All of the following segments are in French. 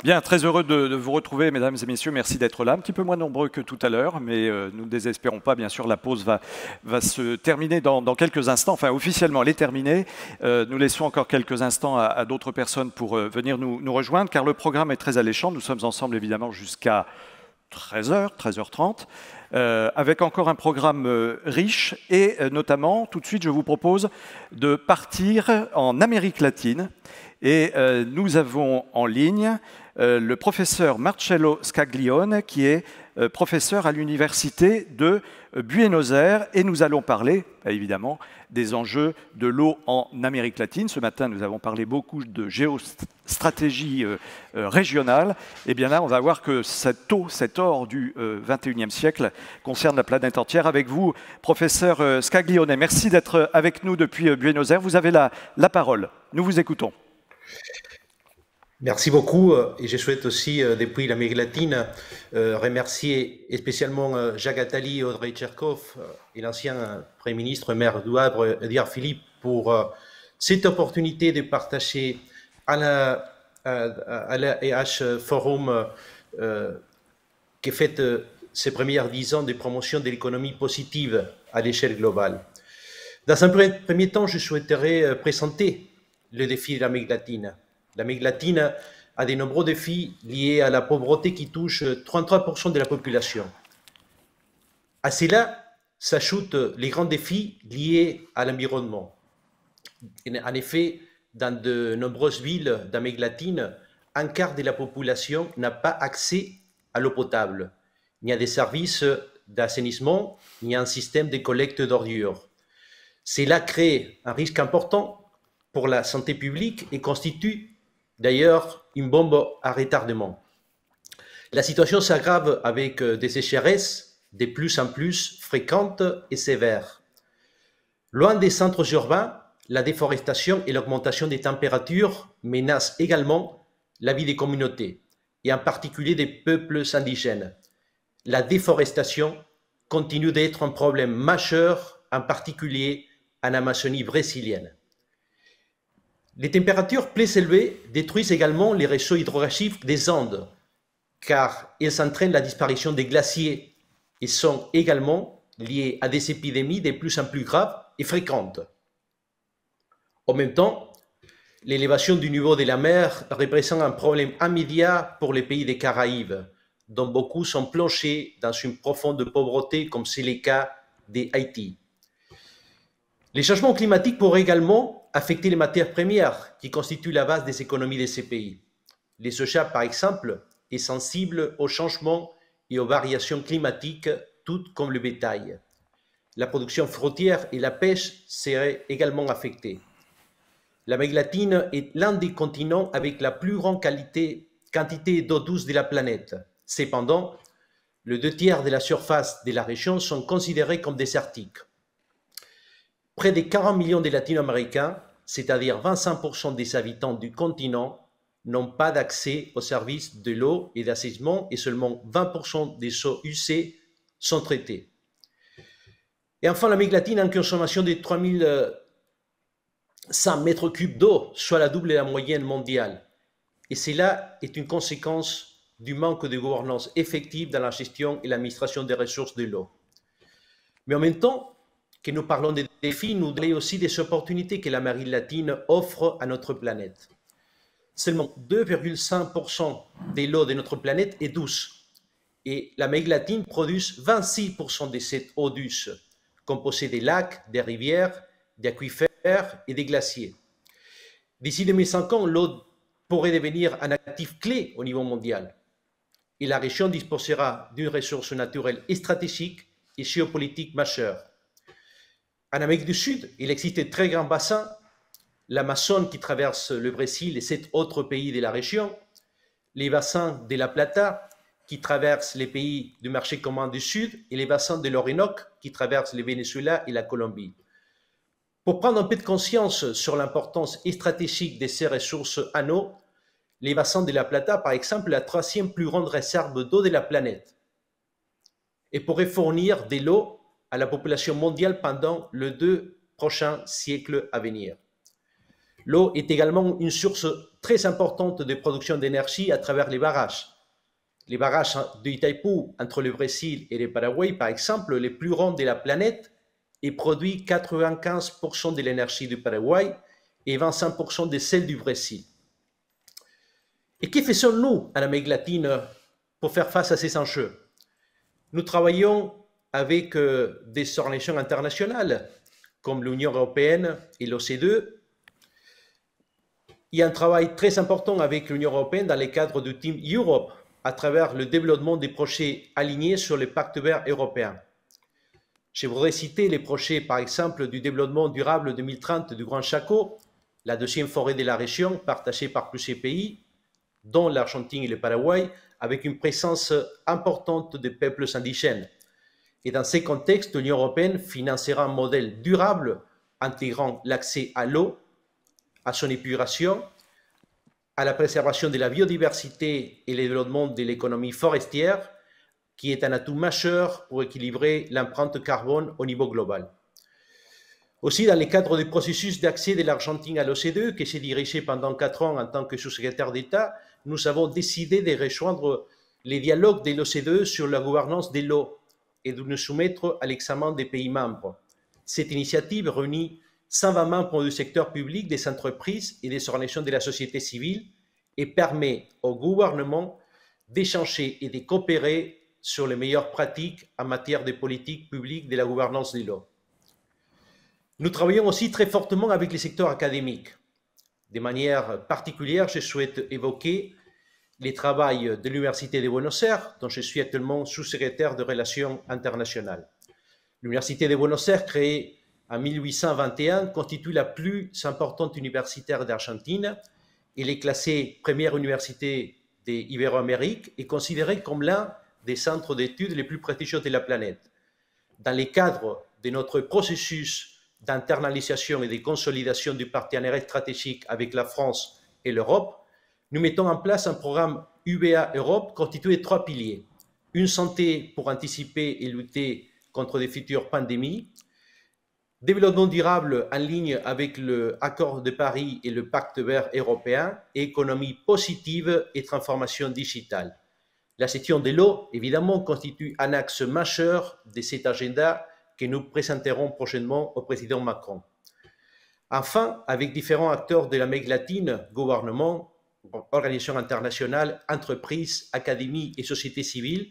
Bien, très heureux de vous retrouver, mesdames et messieurs. Merci d'être là. Un petit peu moins nombreux que tout à l'heure, mais nous ne désespérons pas. Bien sûr, la pause va se terminer dans quelques instants. Enfin, officiellement, elle est terminée. Nous laissons encore quelques instants à d'autres personnes pour venir nous rejoindre, car le programme est très alléchant. Nous sommes ensemble, évidemment, jusqu'à 13h, 13h30, avec encore un programme riche. Et notamment, tout de suite, je vous propose de partir en Amérique latine. Et nous avons en ligne le professeur Marcello Scaglione, qui est professeur à l'université de Buenos Aires. Et nous allons parler, évidemment, des enjeux de l'eau en Amérique latine. Ce matin, nous avons parlé beaucoup de géostratégie régionale. Et bien là, on va voir que cette eau, cet or du XXIe siècle concerne la planète entière. Avec vous, professeur Scaglione, merci d'être avec nous depuis Buenos Aires. Vous avez la parole. Nous vous écoutons. Merci beaucoup et je souhaite aussi, depuis l'Amérique latine, remercier spécialement Jacques Attali et Audrey Tcherkov et l'ancien Premier ministre maire du Havre, Edouard Philippe, pour cette opportunité de partager à la EH Forum qui fait ses premières 10 ans de promotion de l'économie positive à l'échelle globale. Dans un premier temps, je souhaiterais présenter le défi de l'Amérique latine. L'Amérique latine a de nombreux défis liés à la pauvreté qui touche 33% de la population. À cela s'ajoutent les grands défis liés à l'environnement. En effet, dans de nombreuses villes d'Amérique latine, un quart de la population n'a pas accès à l'eau potable, ni à des services d'assainissement, ni à un système de collecte d'ordures. Cela crée un risque important pour la santé publique et constitue d'ailleurs une bombe à retardement. La situation s'aggrave avec des sécheresses de plus en plus fréquentes et sévères. Loin des centres urbains, la déforestation et l'augmentation des températures menacent également la vie des communautés, et en particulier des peuples indigènes. La déforestation continue d'être un problème majeur, en particulier en Amazonie brésilienne. Les températures plus élevées détruisent également les réseaux hydrographiques des Andes, car elles entraînent la disparition des glaciers et sont également liées à des épidémies de plus en plus graves et fréquentes. En même temps, l'élévation du niveau de la mer représente un problème immédiat pour les pays des Caraïbes, dont beaucoup sont plongés dans une profonde pauvreté, comme c'est le cas d'Haïti. Les changements climatiques pourraient également affecter les matières premières qui constituent la base des économies de ces pays. Le soja, par exemple, est sensible aux changements et aux variations climatiques, tout comme le bétail. La production fruitière et la pêche seraient également affectées. L'Amérique latine est l'un des continents avec la plus grande quantité d'eau douce de la planète. Cependant, les 2/3 de la surface de la région sont considérés comme désertiques. Près de 40 millions de Latino-Américains, c'est-à-dire 25% des habitants du continent, n'ont pas d'accès aux services de l'eau et d'assainissement et seulement 20% des eaux usées sont traitées. Et enfin, l'Amérique latine a une consommation de 3100 mètres cubes d'eau, soit la double de la moyenne mondiale. Et cela est une conséquence du manque de gouvernance effective dans la gestion et l'administration des ressources de l'eau. Mais en même temps que nous parlons des défis, nous avons aussi des opportunités que l'Amérique latine offre à notre planète. Seulement 2,5% de l'eau de notre planète est douce. Et l'Amérique latine produit 26% de cette eau douce, composée des lacs, des rivières, des aquifères et des glaciers. D'ici 2050, l'eau pourrait devenir un actif clé au niveau mondial. Et la région disposera d'une ressource naturelle stratégique et géopolitique majeure. En Amérique du Sud, il existe de très grands bassins, l'Amazone qui traverse le Brésil et 7 autres pays de la région, les bassins de la Plata qui traversent les pays du marché commun du Sud et les bassins de l'Orinoque qui traversent le Venezuela et la Colombie. Pour prendre un peu de conscience sur l'importance stratégique de ces ressources en eau, les bassins de la Plata, par exemple, la 3e plus grande réserve d'eau de la planète, et pourraient fournir de l'eau à la population mondiale pendant les 2 prochains siècles à venir. L'eau est également une source très importante de production d'énergie à travers les barrages. Les barrages de Itaipu entre le Brésil et le Paraguay, par exemple, les plus grands de la planète, et produit 95% de l'énergie du Paraguay et 25% de celle du Brésil. Et que faisons-nous en Amérique latine pour faire face à ces enjeux? Nous travaillons avec des organisations internationales comme l'Union européenne et l'OCDE. Il y a un travail très important avec l'Union européenne dans le cadre du Team Europe à travers le développement des projets alignés sur le pacte vert européen. Je voudrais citer les projets, par exemple, du développement durable 2030 du Grand Chaco, la deuxième forêt de la région partagée par plusieurs pays, dont l'Argentine et le Paraguay, avec une présence importante des peuples indigènes. Et dans ces contextes, l'Union européenne financera un modèle durable intégrant l'accès à l'eau, à son épuration, à la préservation de la biodiversité et le développement de l'économie forestière, qui est un atout majeur pour équilibrer l'empreinte carbone au niveau global. Aussi, dans le cadre du processus d'accès de l'Argentine à l'OCDE, que j'ai dirigé pendant 4 ans en tant que sous-secrétaire d'État, nous avons décidé de rejoindre les dialogues de l'OCDE sur la gouvernance de l'eau et de nous soumettre à l'examen des pays membres. Cette initiative réunit 120 membres du secteur public, des entreprises et des organisations de la société civile et permet au gouvernement d'échanger et de coopérer sur les meilleures pratiques en matière de politique publique de la gouvernance de l'eau. Nous travaillons aussi très fortement avec les secteurs académiques. De manière particulière, je souhaite évoquer les travaux de l'Université de Buenos Aires, dont je suis actuellement sous-secrétaire de Relations internationales. L'Université de Buenos Aires, créée en 1821, constitue la plus importante université d'Argentine. Elle est classée première université d'Ibéroamérique et considérée comme l'un des centres d'études les plus prestigieux de la planète. Dans le cadre de notre processus d'internalisation et de consolidation du partenariat stratégique avec la France et l'Europe, nous mettons en place un programme UBA Europe constitué de 3 piliers. Une santé pour anticiper et lutter contre de futures pandémies, développement durable en ligne avec l'accord de Paris et le pacte vert européen, et économie positive et transformation digitale. La gestion de l'eau, évidemment, constitue un axe majeur de cet agenda que nous présenterons prochainement au président Macron. Enfin, avec différents acteurs de l'Amérique latine, gouvernements, organisations internationales, entreprises, académies et sociétés civiles,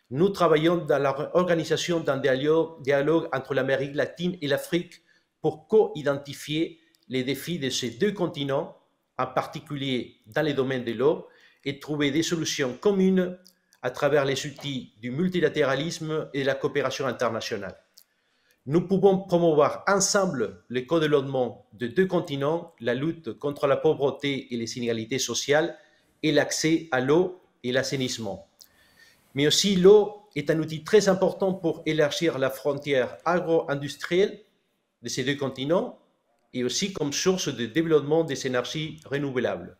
nous travaillons dans l'organisation d'un dialogue entre l'Amérique latine et l'Afrique pour co-identifier les défis de ces 2 continents, en particulier dans les domaines de l'eau, et trouver des solutions communes à travers les outils du multilatéralisme et de la coopération internationale. Nous pouvons promouvoir ensemble le co-développement de 2 continents, la lutte contre la pauvreté et les inégalités sociales et l'accès à l'eau et l'assainissement. Mais aussi, l'eau est un outil très important pour élargir la frontière agro-industrielle de ces 2 continents et aussi comme source de développement des énergies renouvelables.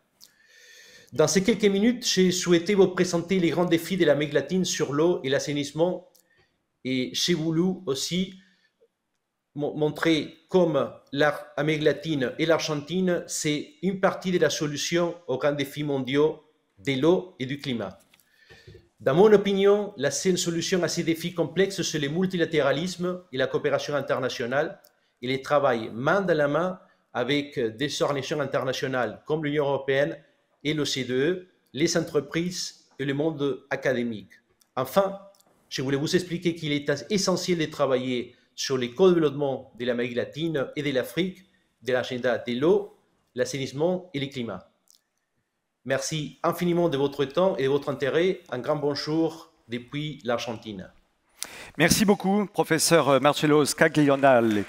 Dans ces quelques minutes, j'ai souhaité vous présenter les grands défis de l'Amérique latine sur l'eau et l'assainissement, et j'ai voulu aussi montrer comme l'Amérique latine et l'Argentine, c'est une partie de la solution aux grands défis mondiaux de l'eau et du climat. Dans mon opinion, la seule solution à ces défis complexes, c'est le multilatéralisme et la coopération internationale, et le travail main dans la main avec des organisations internationales comme l'Union européenne et l'OCDE, les entreprises et le monde académique. Enfin, je voulais vous expliquer qu'il est essentiel de travailler sur le co-développement de l'Amérique latine et de l'Afrique, de l'agenda de l'eau, l'assainissement et le climat. Merci infiniment de votre temps et de votre intérêt. Un grand bonjour depuis l'Argentine. Merci beaucoup, professeur Marcelo Scaglionale.